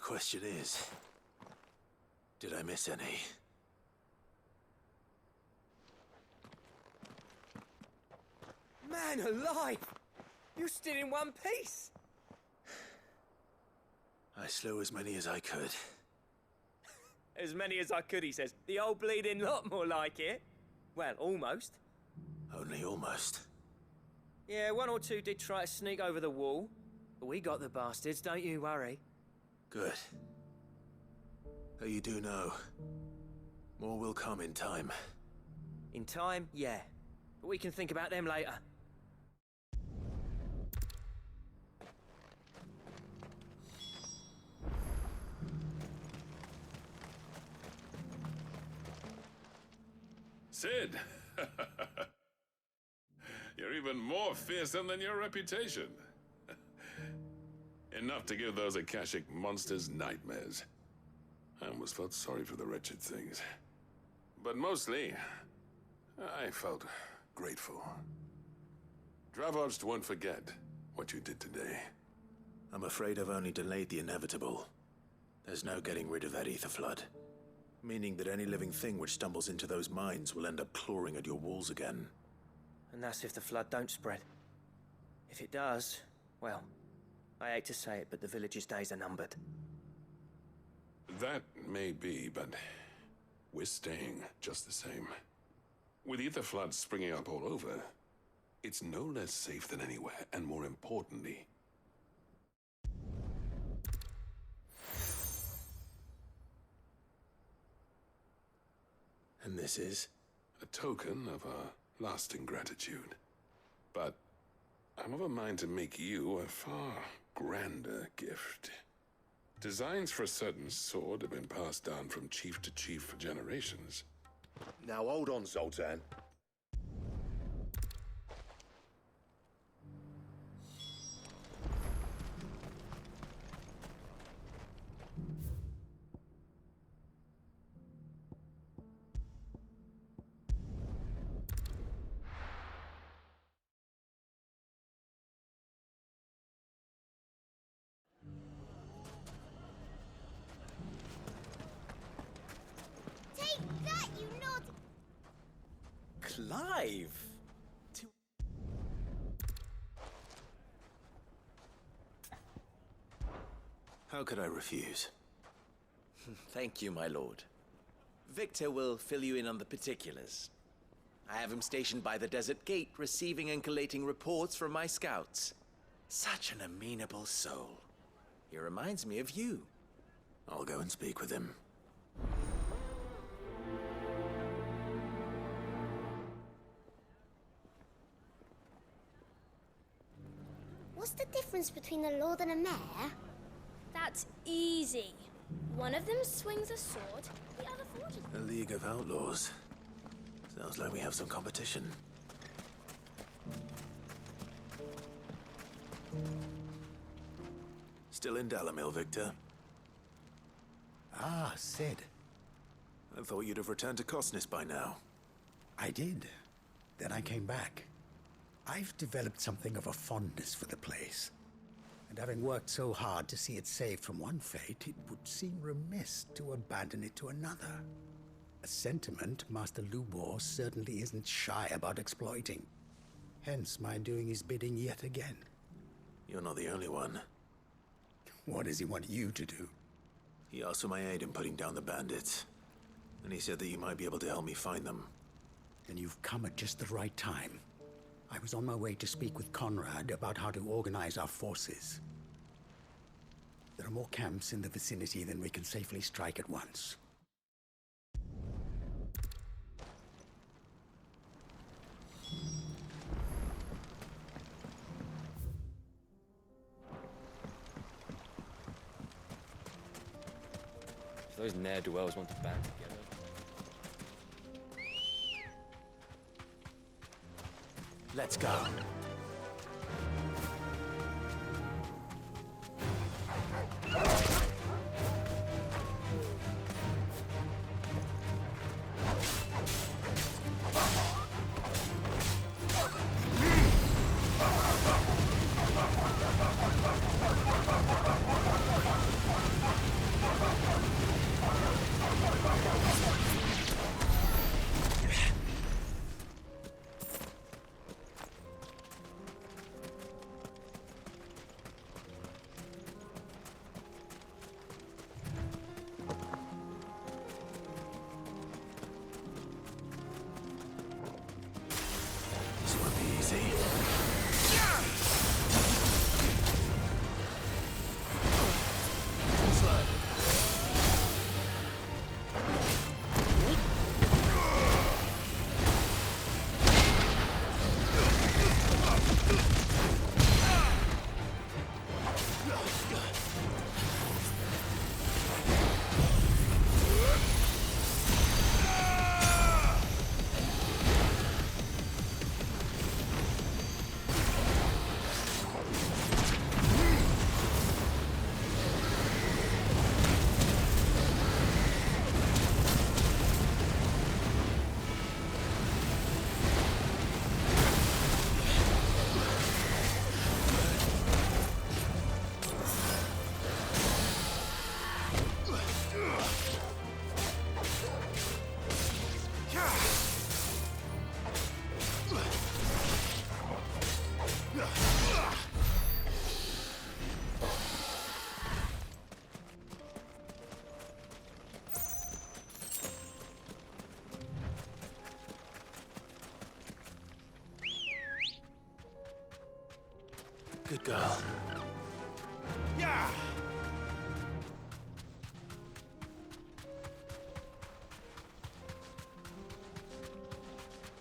question is, did I miss any? Man alive! You still in one piece! I slew as many as I could. As many as I could, he says. The old bleeding lot, more like it. Well, almost. Only almost. Yeah, one or two did try to sneak over the wall. But we got the bastards, don't you worry. Good. Though you do know, more will come in time. In time, yeah. But we can think about them later. Sid! You're even more fearsome than your reputation. Enough to give those Akashic monsters nightmares. I almost felt sorry for the wretched things. But mostly, I felt grateful. Dravost won't forget what you did today. I'm afraid I've only delayed the inevitable. There's no getting rid of that ether flood. Meaning that any living thing which stumbles into those mines will end up clawing at your walls again. And that's if the flood don't spread. If it does, well, I hate to say it, but the village's days are numbered. That may be, but we're staying just the same. With ether floods springing up all over, it's no less safe than anywhere, and more importantly, And this is? a token of our lasting gratitude. But I'm of a mind to make you a far grander gift. Designs for a certain sword have been passed down from chief to chief for generations. Now hold on, Zoltan. Take that, you naughty... Clive! How could I refuse? Thank you, my lord. Victor will fill you in on the particulars. I have him stationed by the desert gate, receiving and collating reports from my scouts. Such an amenable soul. He reminds me of you. I'll go and speak with him. What's the difference between a lord and a mayor? That's easy. One of them swings a sword, the other forges. A League of Outlaws. Sounds like we have some competition. Still in Dalamil, Victor? Ah, Sid. I thought you'd have returned to Cosnis by now. I did. Then I came back. I've developed something of a fondness for the place. And having worked so hard to see it saved from one fate, it would seem remiss to abandon it to another. A sentiment Master Lubor certainly isn't shy about exploiting. Hence my doing his bidding yet again. You're not the only one. What does he want you to do? He asked for my aid in putting down the bandits. And he said that you might be able to help me find them. Then you've come at just the right time. I was on my way to speak with Conrad about how to organize our forces. There are more camps in the vicinity than we can safely strike at once. If those ne'er-do-wells want to band together. Let's go. Good girl. Yeah!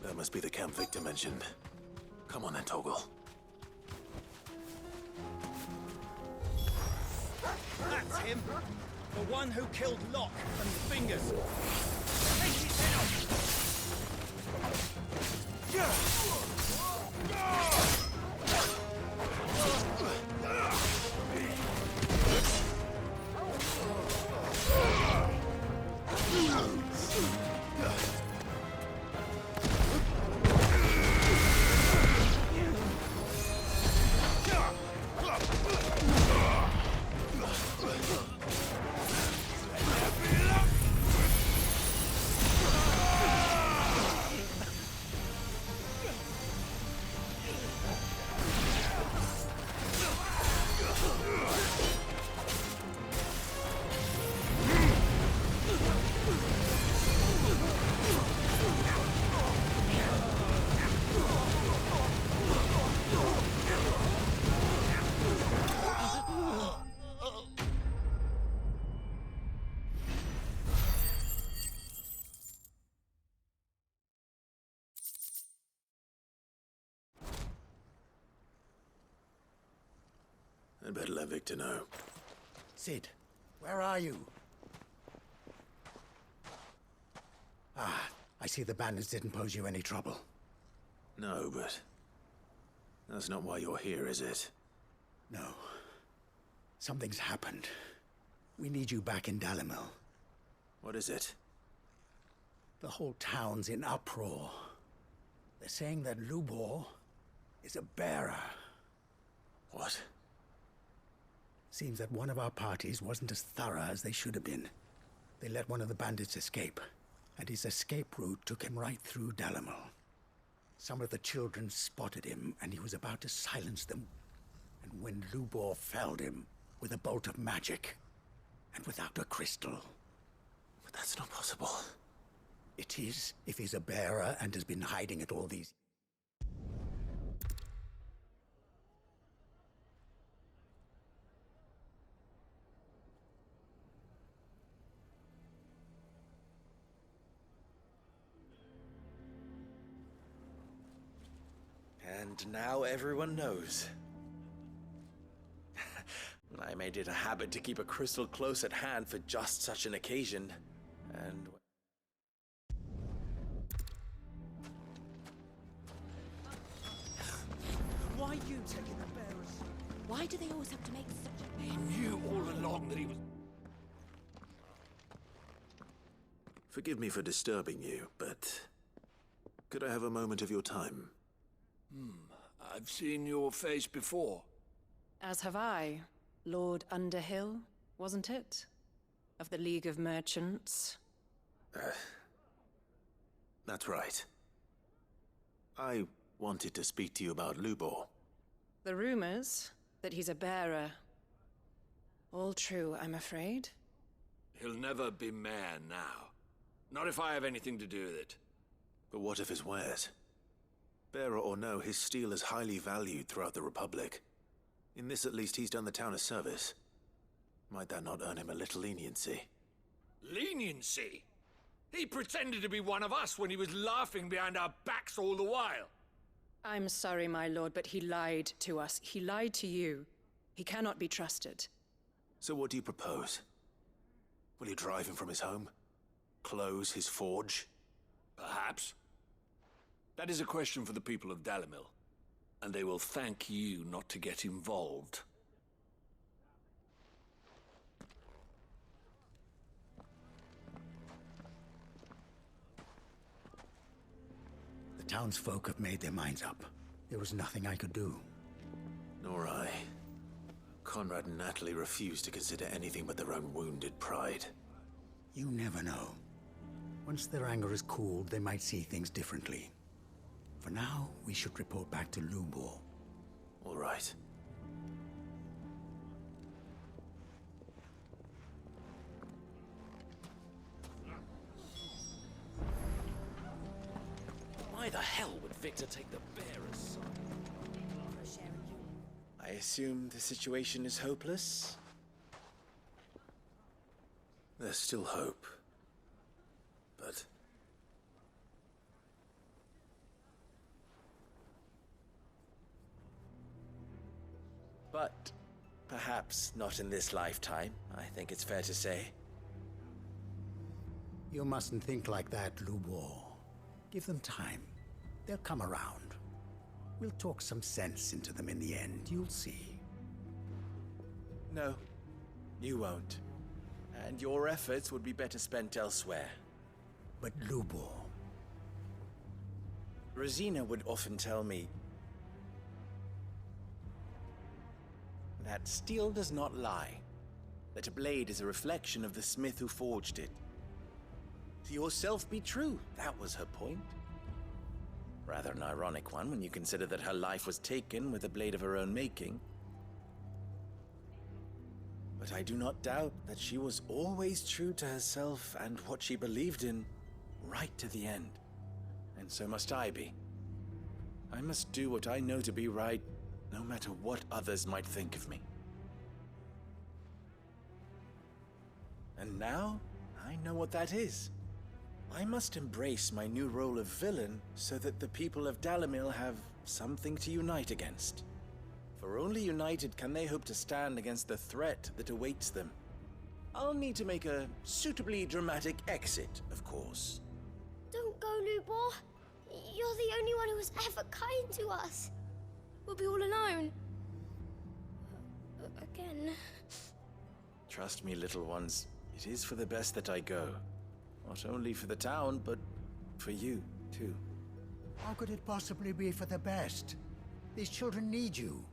That must be the camp Victor mentioned. Come on then, Toggle. That's him! The one who killed Locke and Fingers! Take his head off! I'd better let Victor know. Sid, where are you? Ah, I see the bandits didn't pose you any trouble. No, but... that's not why you're here, is it? No. Something's happened. We need you back in Dalimil. What is it? The whole town's in uproar. They're saying that Lubor is a bearer. What? Seems that one of our parties wasn't as thorough as they should have been. They let one of the bandits escape, and his escape route took him right through Dalimil. Some of the children spotted him, and he was about to silence them. And when Lubor felled him with a bolt of magic, and without a crystal. But that's not possible. It is, if he's a bearer and has been hiding it all these... And now everyone knows. I made it a habit to keep a crystal close at hand for just such an occasion. And... Why you taking the bearers? Why do they always have to make such a... He knew all along that he was... Forgive me for disturbing you, but... could I have a moment of your time? I've seen your face before. As have I. Lord Underhill, wasn't it? Of the League of Merchants. That's right. I wanted to speak to you about Lubor. The rumors that he's a bearer. All true, I'm afraid. He'll never be mayor now. Not if I have anything to do with it. But what of his wares? Bearer or no, his steel is highly valued throughout the Republic. In this, at least, he's done the town a service. Might that not earn him a little leniency? Leniency? He pretended to be one of us when he was laughing behind our backs all the while. I'm sorry, my lord, but he lied to us. He lied to you. He cannot be trusted. So what do you propose? Will you drive him from his home? Close his forge? Perhaps. That is a question for the people of Dalimil, and they will thank you not to get involved. The townsfolk have made their minds up. There was nothing I could do. Nor I. Conrad and Natalie refused to consider anything but their own wounded pride. You never know. Once their anger is cooled, they might see things differently. For now, we should report back to Lubor. All right. Why the hell would Victor take the bearer's side? I assume the situation is hopeless? There's still hope. But But perhaps not in this lifetime, I think it's fair to say. You mustn't think like that, Lubor. Give them time. They'll come around. We'll talk some sense into them in the end, you'll see. No, you won't. And your efforts would be better spent elsewhere. But Lubor... Rosina would often tell me that steel does not lie, that a blade is a reflection of the smith who forged it. To yourself be true, that was her point. Rather an ironic one when you consider that her life was taken with a blade of her own making. But I do not doubt that she was always true to herself and what she believed in, right to the end. And so must I be. I must do what I know to be right, no matter what others might think of me. And now, I know what that is. I must embrace my new role of villain so that the people of Dalimil have something to unite against. For only united can they hope to stand against the threat that awaits them. I'll need to make a suitably dramatic exit, of course. Don't go, Lubor. You're the only one who was ever kind to us. We'll be all alone. Again. Trust me, little ones. It is for the best that I go. Not only for the town, but for you, too. How could it possibly be for the best? These children need you.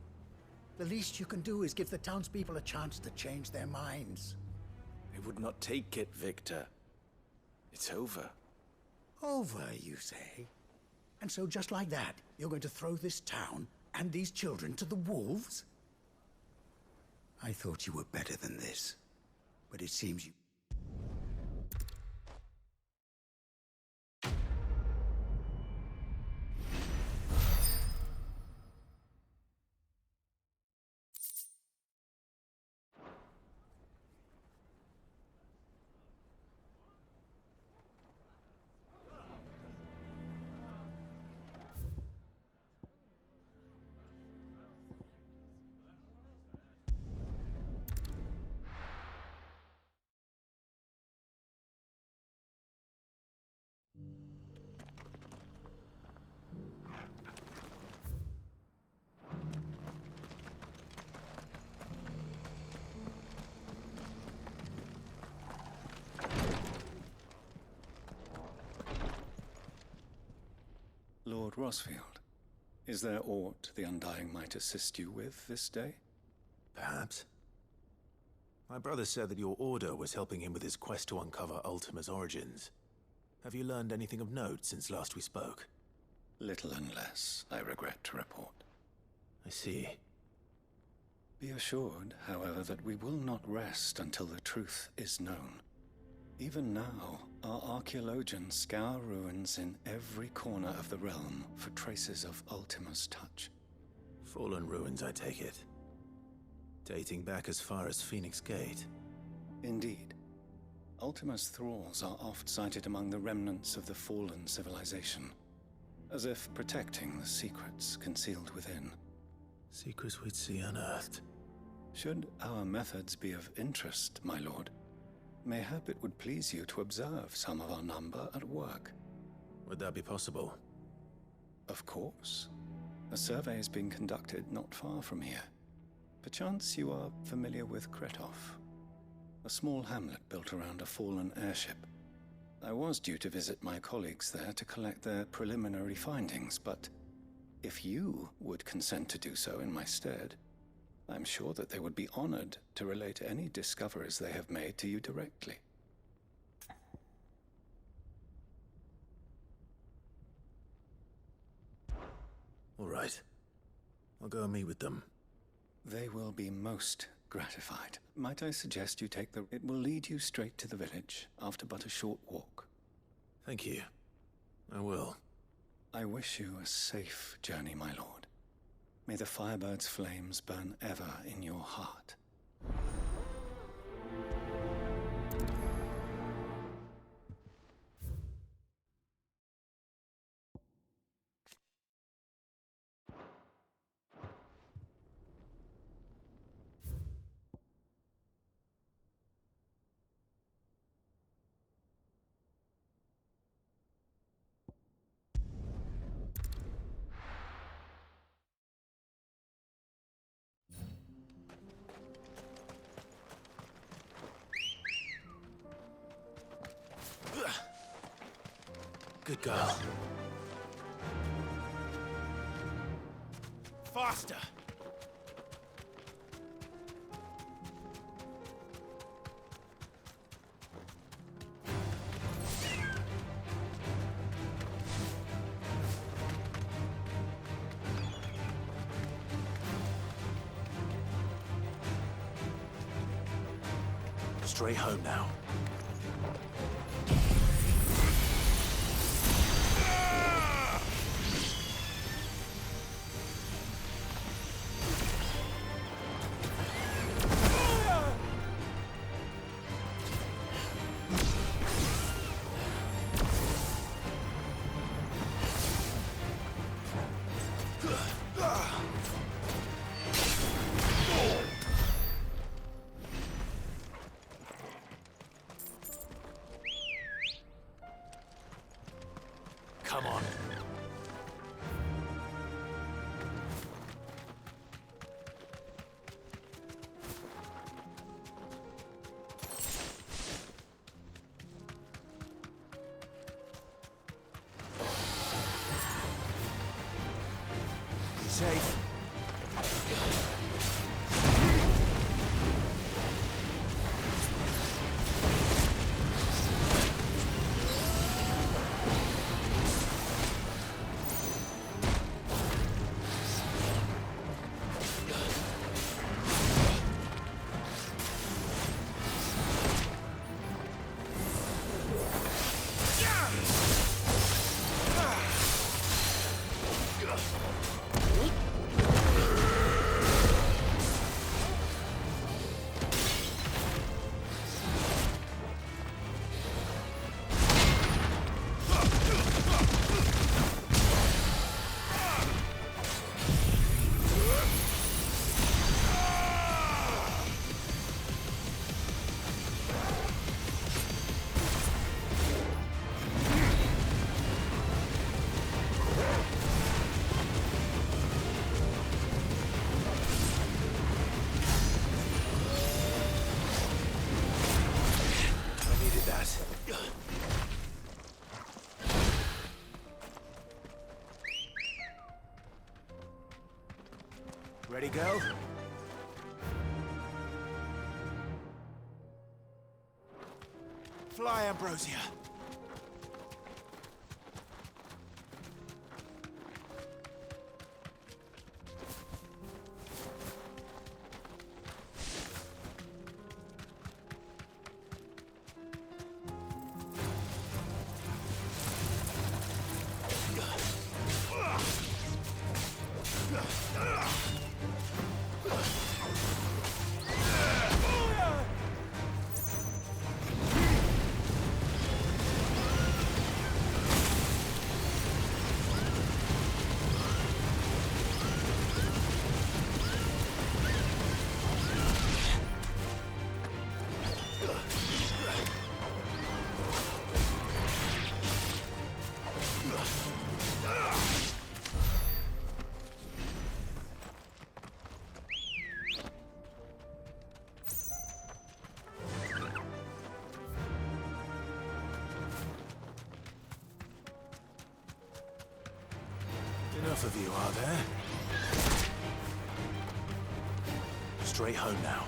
The least you can do is give the townspeople a chance to change their minds. They would not take it, Victor. It's over. Over, you say? And so just like that, you're going to throw this town and these children to the wolves? I thought you were better than this, but it seems you... Lord Rosfield, is there aught the Undying might assist you with this day? perhaps. My brother said that your order was helping him with his quest to uncover Ultima's origins. Have you learned anything of note since last we spoke? Little unless, I regret to report. I see. Be assured, however, that we will not rest until the truth is known. Even now, our archaeologians scour ruins in every corner of the realm for traces of Ultima's touch. Fallen ruins, I take it. Dating back as far as Phoenix Gate. Indeed. Ultima's thralls are oft sighted among the remnants of the fallen civilization, as if protecting the secrets concealed within. Secrets we'd see unearthed. Should our methods be of interest, my lord, mayhap it would please you to observe some of our number at work. Would that be possible? Of course. A survey is being conducted not far from here. Perchance you are familiar with Kretov, a small hamlet built around a fallen airship. I was due to visit my colleagues there to collect their preliminary findings, but if you would consent to do so in my stead, I'm sure that they would be honored to relate any discoveries they have made to you directly. All right. I'll go and meet with them. They will be most gratified. Might I suggest you take the... It will lead you straight to the village, after but a short walk. Thank you. I will. I wish you a safe journey, my lord. May the Firebird's flames burn ever in your heart. Good girl. Faster! Straight home now. Come on. Safe. Ready, go? Fly, Ambrosia. Enough of you, are there? Straight home now.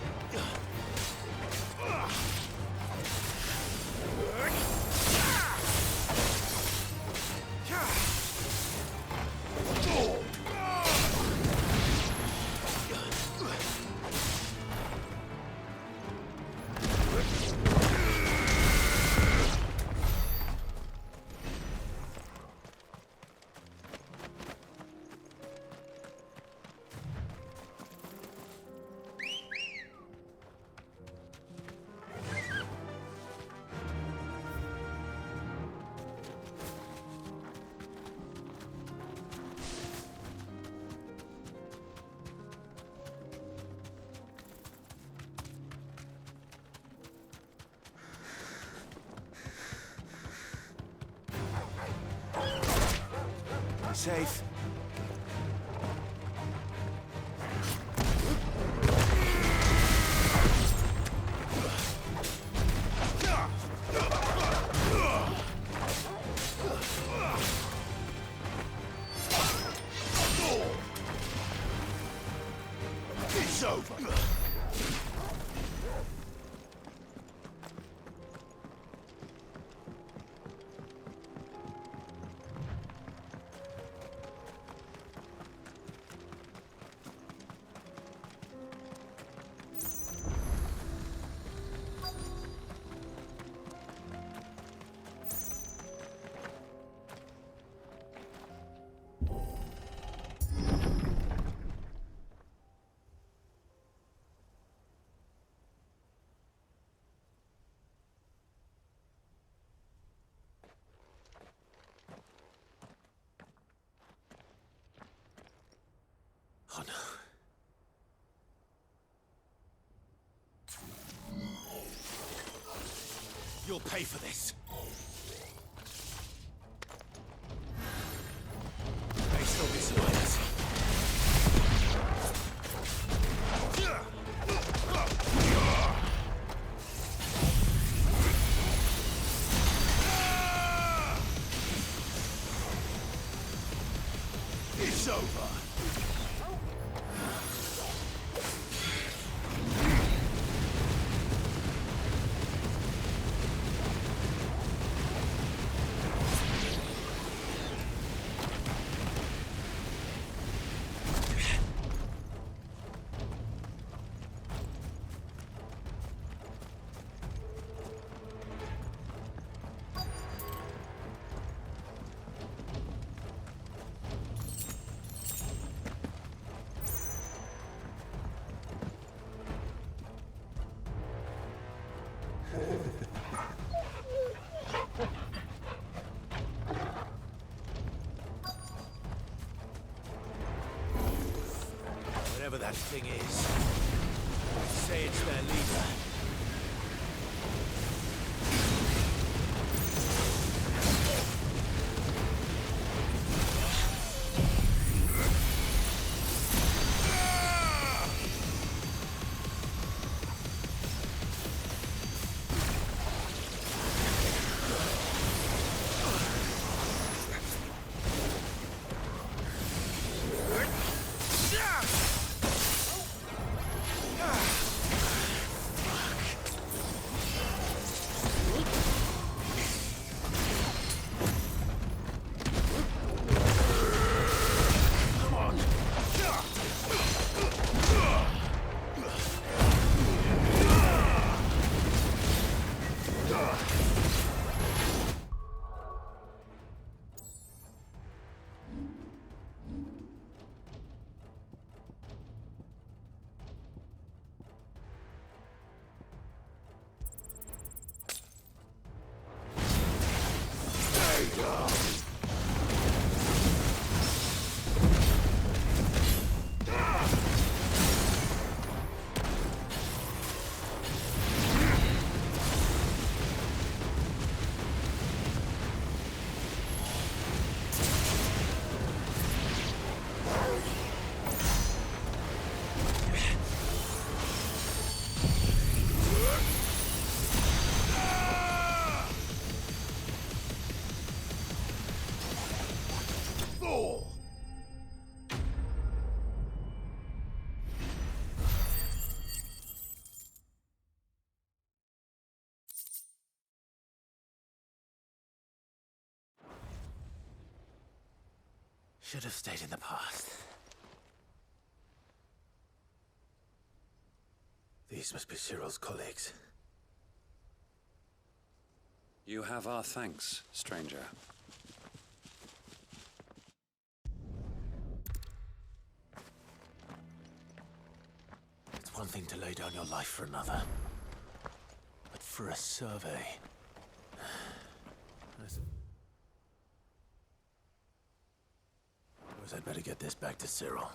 Safe. It's over. Oh no. You'll pay for this. May still be survivors. It's over. Whatever that thing is, say it's their leader. Should have stayed in the past. These must be Cyril's colleagues. You have our thanks, stranger. It's one thing to lay down your life for another. But for a survey... Suppose I'd better get this back to Cyril.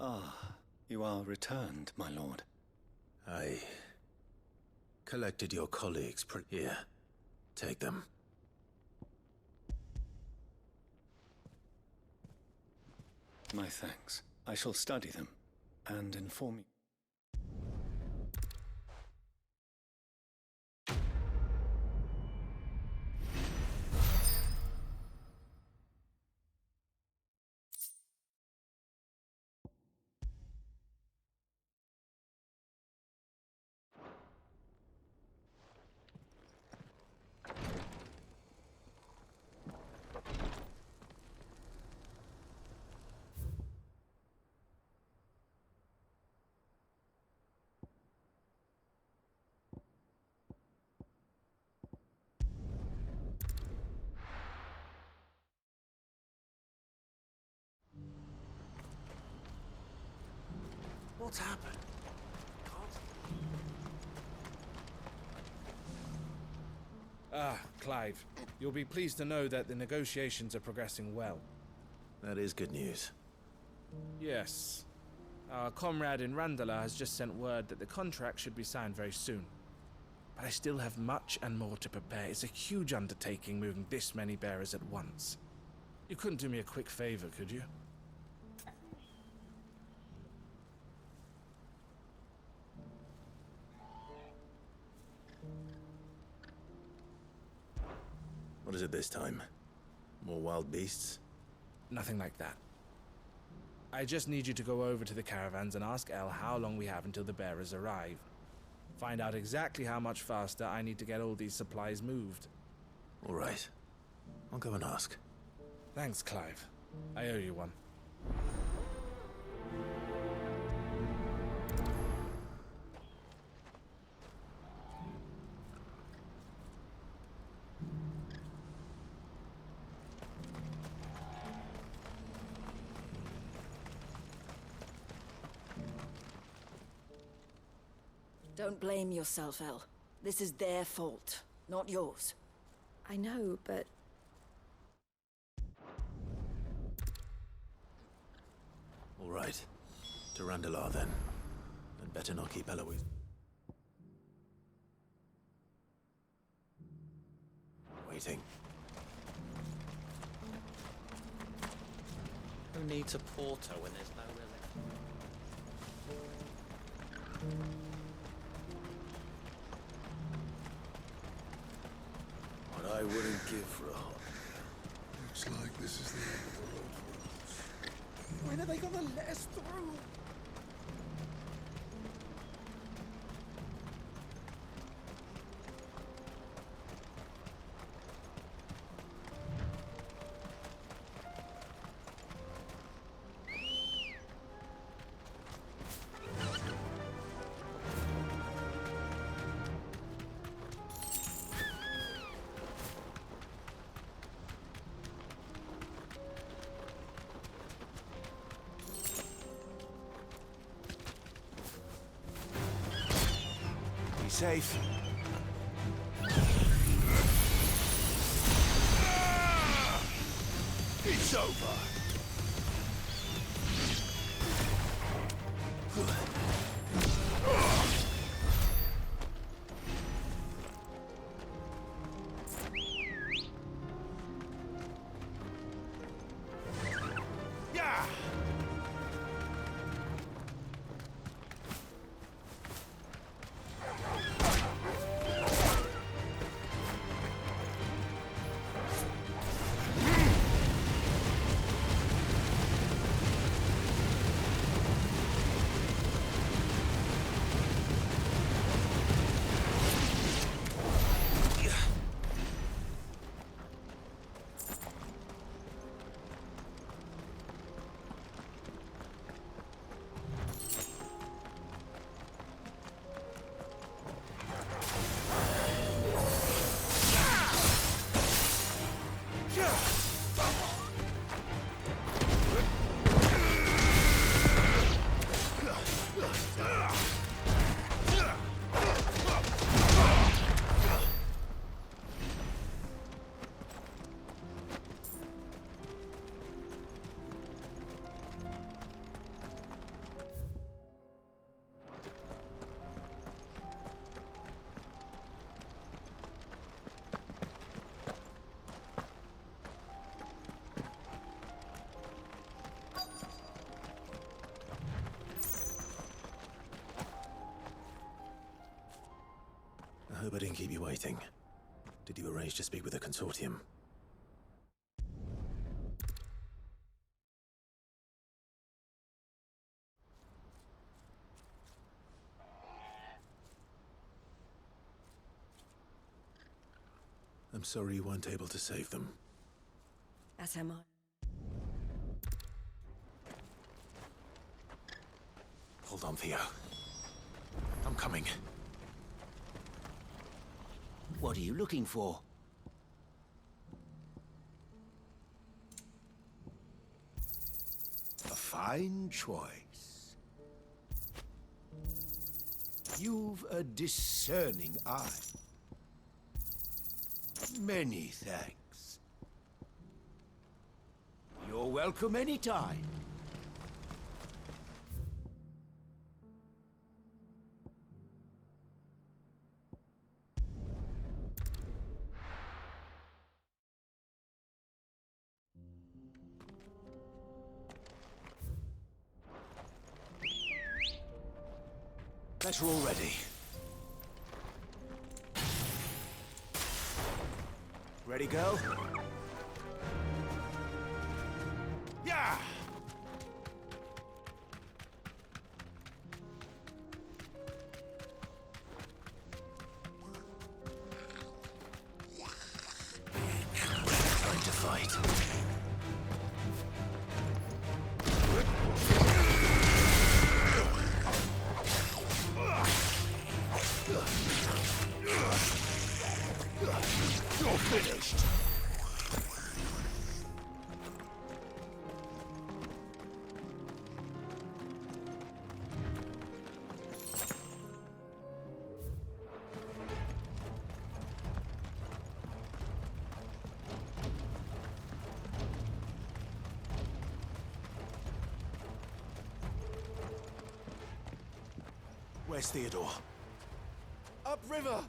Ah, you are returned, my lord. I collected your colleagues. Here, take them. My thanks. I shall study them and inform you. What's happened? Ah, Clive. You'll be pleased to know that the negotiations are progressing well. That is good news. Yes. Our comrade in Randala has just sent word that the contract should be signed very soon. But I still have much and more to prepare. It's a huge undertaking moving this many bearers at once. You couldn't do me a quick favor, could you? What is it this time? More wild beasts? Nothing like that. I just need you to go over to the caravans and ask El how long we have until the bearers arrive. Find out exactly how much faster I need to get all these supplies moved. All right. I'll go and ask. Thanks, Clive. I owe you one. Don't blame yourself, El. This is their fault, not yours. I know, but... All right. To Randalar, then. And better not keep Eloise. Waiting. Who needs a porter when there's no What I wouldn't give for a hot. Looks like this is the end of the road for us. When are they gonna let us through? Safe. It's over. Yeah. I didn't keep you waiting. Did you arrange to speak with the consortium? I'm sorry you weren't able to save them. As am I. Hold on, Theo. I'm coming. What are you looking for? A fine choice. You've a discerning eye. Many thanks. You're welcome anytime. Better already. Ready, go? Yeah! Time to fight. You're finished. Where's Theodore? Upriver!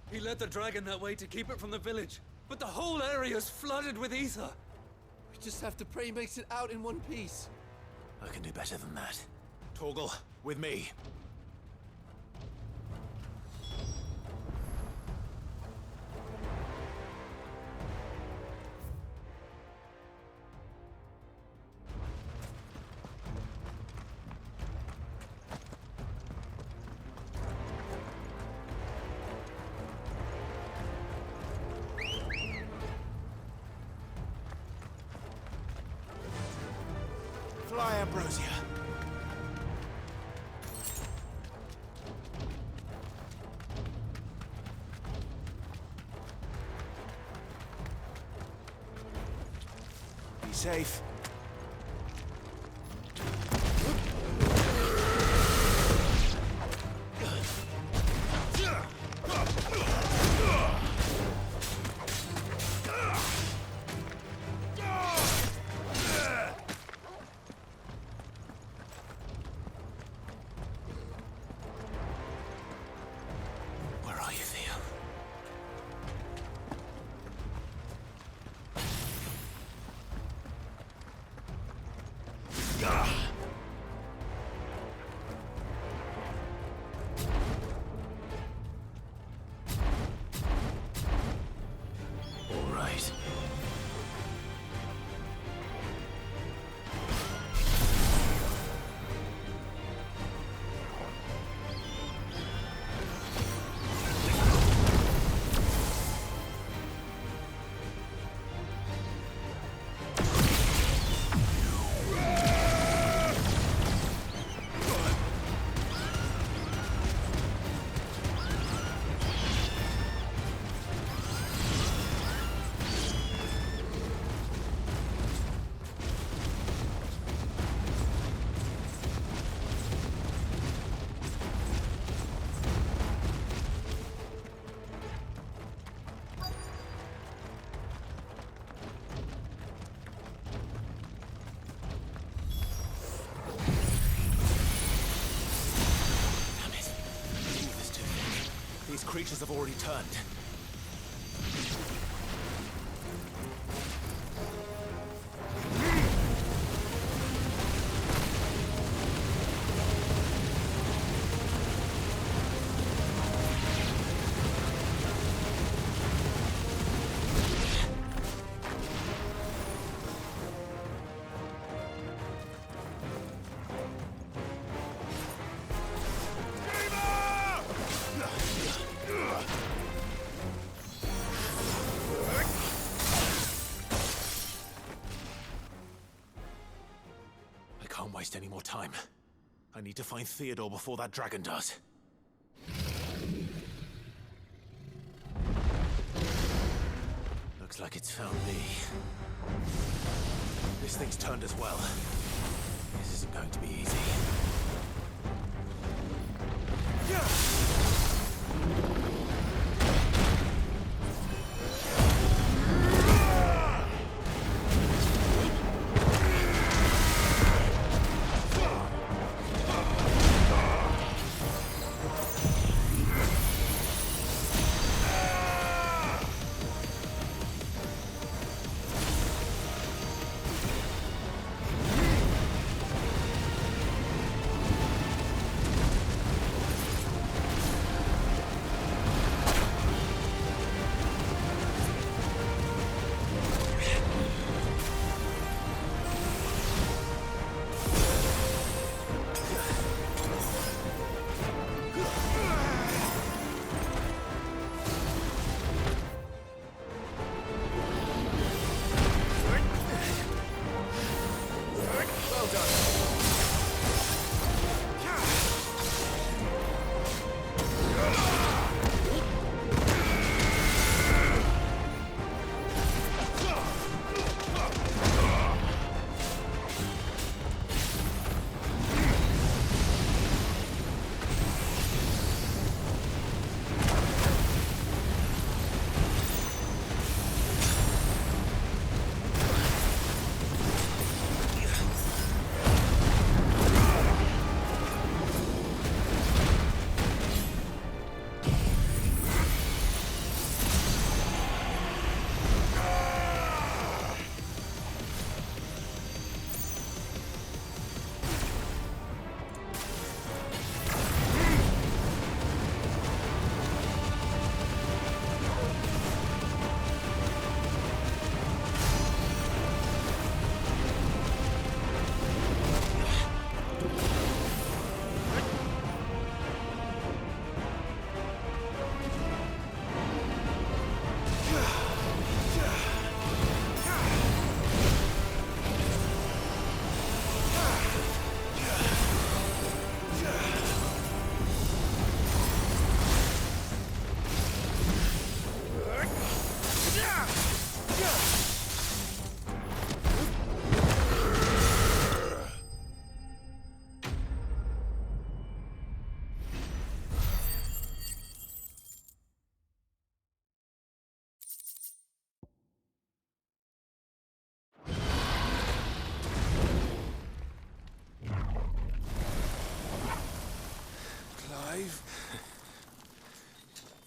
He led the dragon that way to keep it from the village, but the whole area's flooded with ether. We just have to pray he makes it out in one piece. I can do better than that. Torgal, with me. Fly, Ambrosia. Be safe. Where are you, Theo? All right. These creatures have already turned. waste any more time. I need to find Theodore before that dragon does. Looks like it's found me. This thing's turned as well. This isn't going to be easy.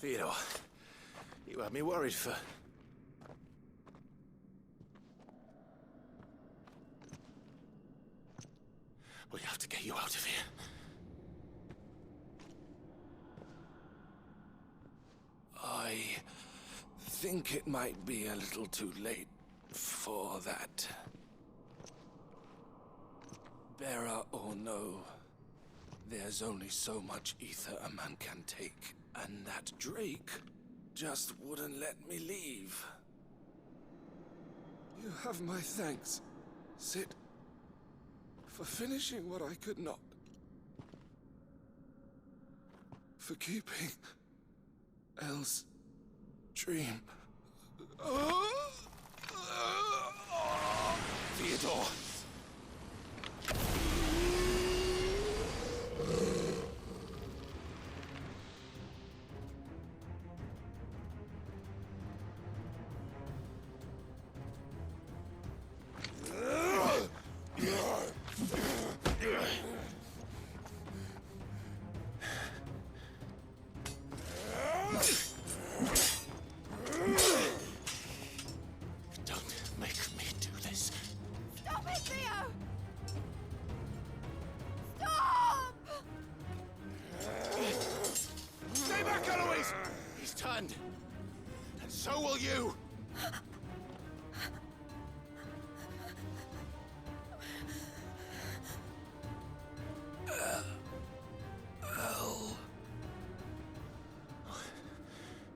Theodore, you had me worried for... We have to get you out of here. I think it might be a little too late for that. Bearer or no, there's only so much ether a man can take, and that Drake just wouldn't let me leave. You have my thanks, Sid, for finishing what I could not. For keeping Elle's dream. Theodore! And so will you!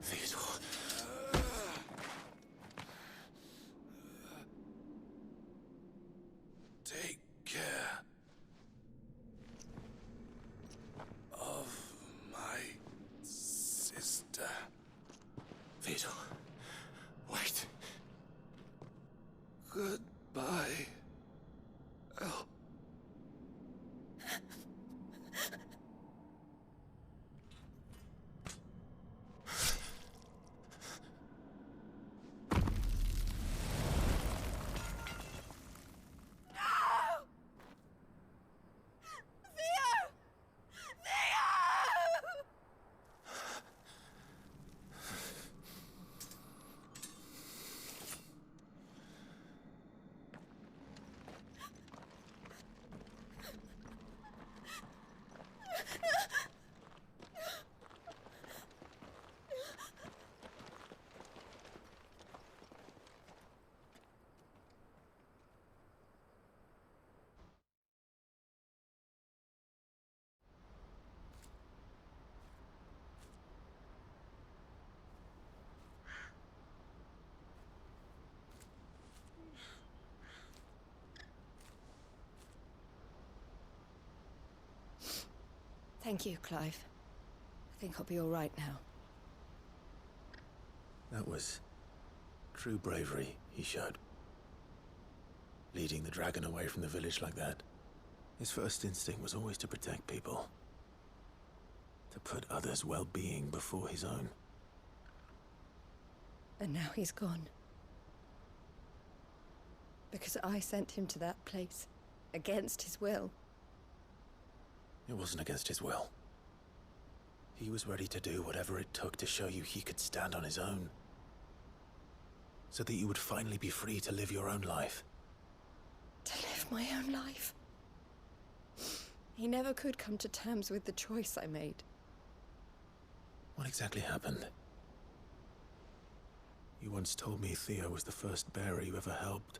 Theodore. Take care, Goodbye, El. Thank you, Clive. I think I'll be all right now. That was true bravery he showed. Leading the dragon away from the village like that. His first instinct was always to protect people. To put others' well-being before his own. And now he's gone. Because I sent him to that place, against his will. It wasn't against his will. He was ready to do whatever it took to show you he could stand on his own. So that you would finally be free to live your own life. To live my own life. He never could come to terms with the choice I made. What exactly happened? You once told me Theo was the first bearer you ever helped.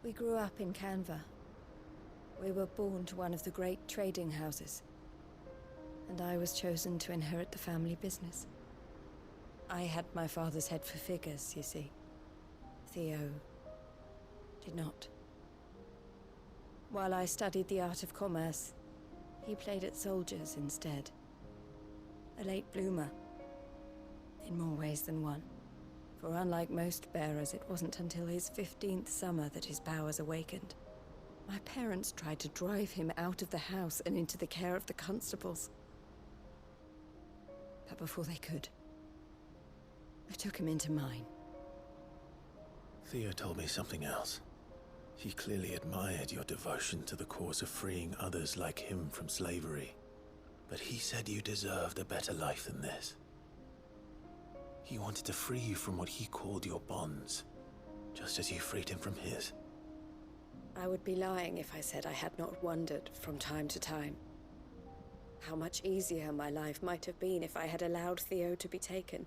We grew up in Canva. We were born to one of the great trading houses. And I was chosen to inherit the family business. I had my father's head for figures, you see. Theo did not. While I studied the art of commerce, he played at soldiers instead. A late bloomer, in more ways than one. For unlike most bearers, it wasn't until his 15th summer that his powers awakened. My parents tried to drive him out of the house and into the care of the constables. But before they could, I took him into mine. Theo told me something else. He clearly admired your devotion to the cause of freeing others like him from slavery. But he said you deserved a better life than this. He wanted to free you from what he called your bonds, just as you freed him from his. I would be lying if I said I had not wondered from time to time how much easier my life might have been if I had allowed Theo to be taken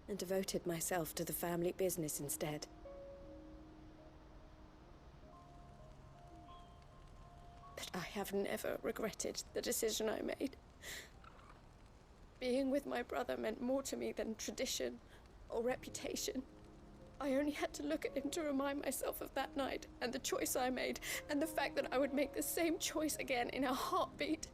and devoted myself to the family business instead. But I have never regretted the decision I made. Being with my brother meant more to me than tradition or reputation. I only had to look at him to remind myself of that night and the choice I made and the fact that I would make the same choice again in a heartbeat.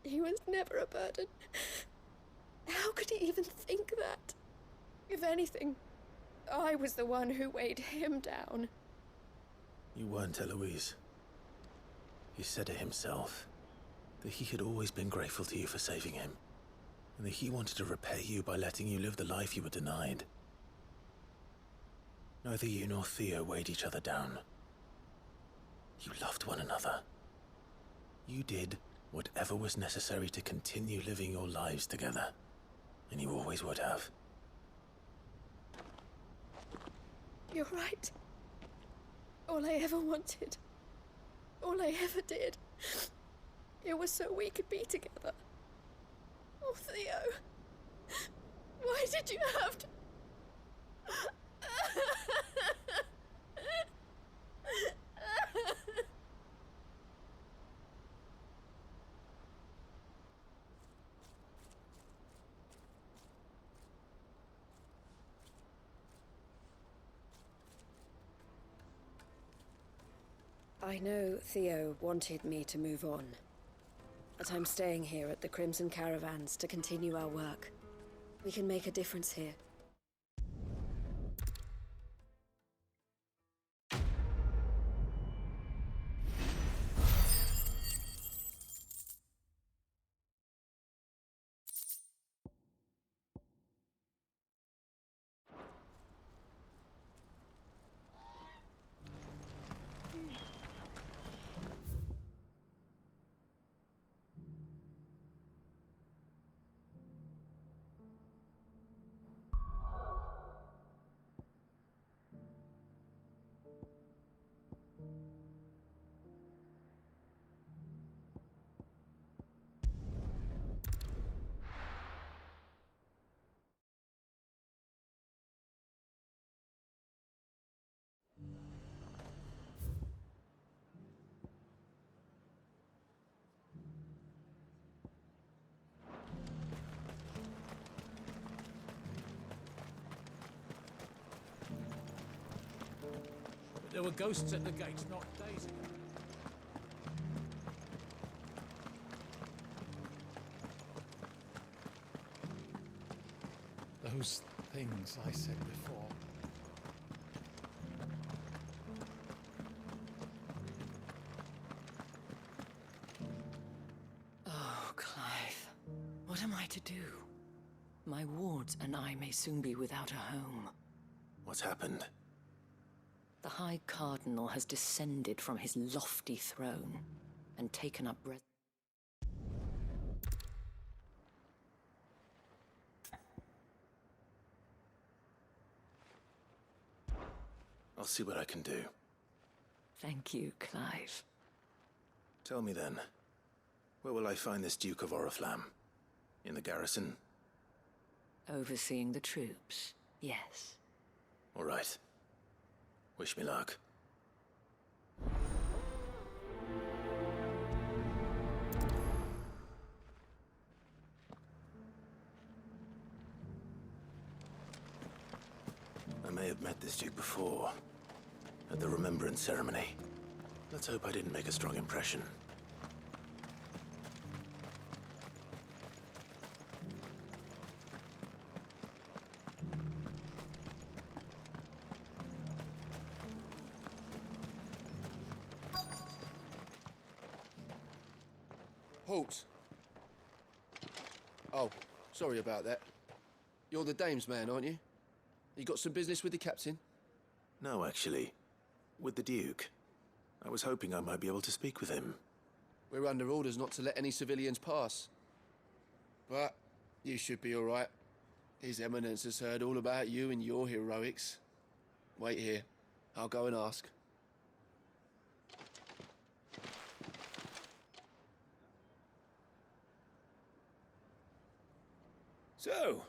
He was never a burden. How could he even think that? If anything, I was the one who weighed him down. You weren't, Eloise. He said it himself, that he had always been grateful to you for saving him, and that he wanted to repay you by letting you live the life you were denied. Neither you nor Theo weighed each other down. You loved one another. You did whatever was necessary to continue living your lives together, and you always would have. You're right. All I ever wanted, all I ever did, it was so we could be together. Oh, Theo, why did you have to... I know Theo wanted me to move on. But I'm staying here at the Crimson Caravans to continue our work. We can make a difference here. There were ghosts at the gates not days ago. Those things I said before. Oh, Clive. What am I to do? My wards and I may soon be without a home. What's happened? The High Cardinal has descended from his lofty throne and taken up breath. I'll see what I can do. Thank you, Clive. Tell me then, where will I find this Duke of Oriflamme? In the garrison? Overseeing the troops, yes. All right. Wish me luck. I may have met this Duke before, at the Remembrance Ceremony. Let's hope I didn't make a strong impression. Halt! Oh, sorry about that. You're the dame's man, aren't you? You got some business with the captain? No, actually. With the Duke. I was hoping I might be able to speak with him. We're under orders not to let any civilians pass. But you should be all right. His Eminence has heard all about you and your heroics. Wait here. I'll go and ask. So,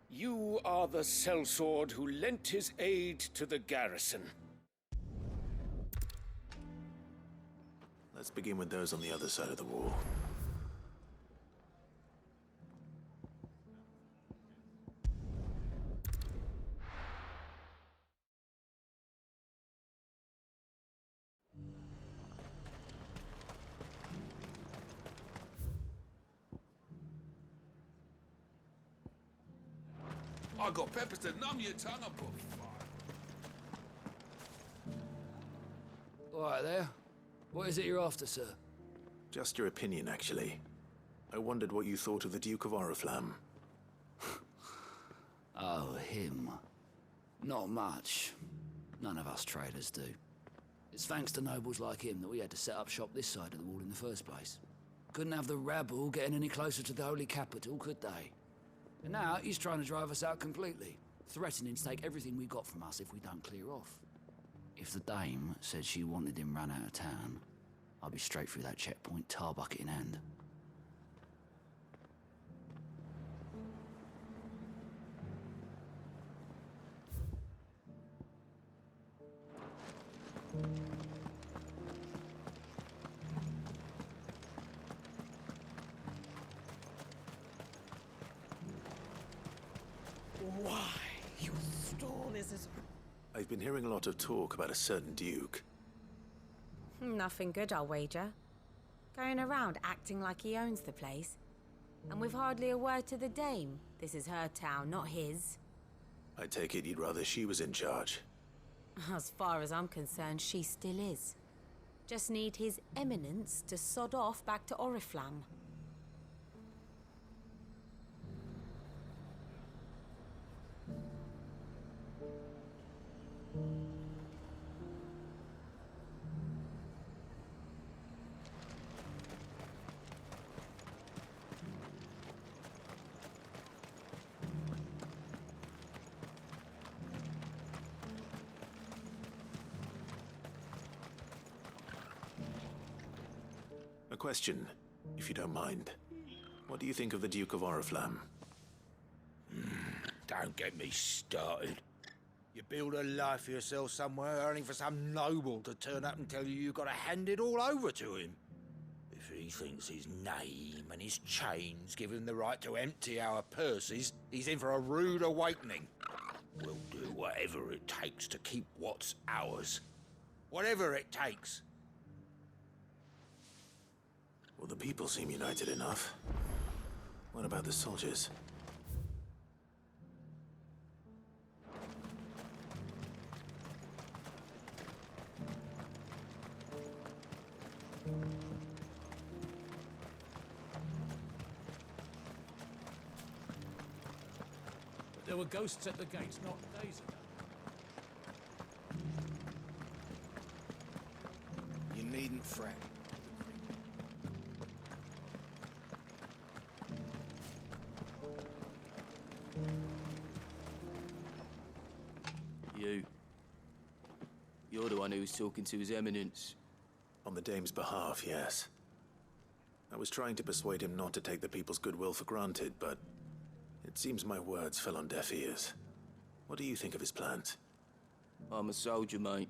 you are the sellsword who lent his aid to the garrison. Let's begin with those on the other side of the wall. I got peppers to numb your tongue up. All right there. What is it you're after, sir? Just your opinion, actually. I wondered what you thought of the Duke of Oriflamme. Oh, him. Not much. None of us traders do. It's thanks to nobles like him that we had to set up shop this side of the wall in the first place. Couldn't have the rabble getting any closer to the holy capital, could they? And now he's trying to drive us out completely, threatening to take everything we got from us if we don't clear off. If the dame said she wanted him run out of town, I'd be straight through that checkpoint, tar bucket in hand. Why, you stole this as... I've been hearing a lot of talk about a certain Duke. Nothing good, I'll wager. Going around acting like he owns the place. And with hardly a word to the dame. This is her town, not his. I take it you'd rather she was in charge. As far as I'm concerned, she still is. Just need his eminence to sod off back to Oriflamme. A question, if you don't mind. What do you think of the Duke of Oriflamme? Don't get me started. You build a life for yourself somewhere, only for some noble to turn up and tell you you've got to hand it all over to him. If he thinks his name and his chains give him the right to empty our purses, he's in for a rude awakening. We'll do whatever it takes to keep what's ours. Whatever it takes. Well, the people seem united enough. What about the soldiers? There were ghosts at the gates not days ago. You needn't fret. You're the one who was talking to His Eminence. On the dame's behalf, yes. I was trying to persuade him not to take the people's goodwill for granted, but it seems my words fell on deaf ears. What do you think of his plans? I'm a soldier, mate.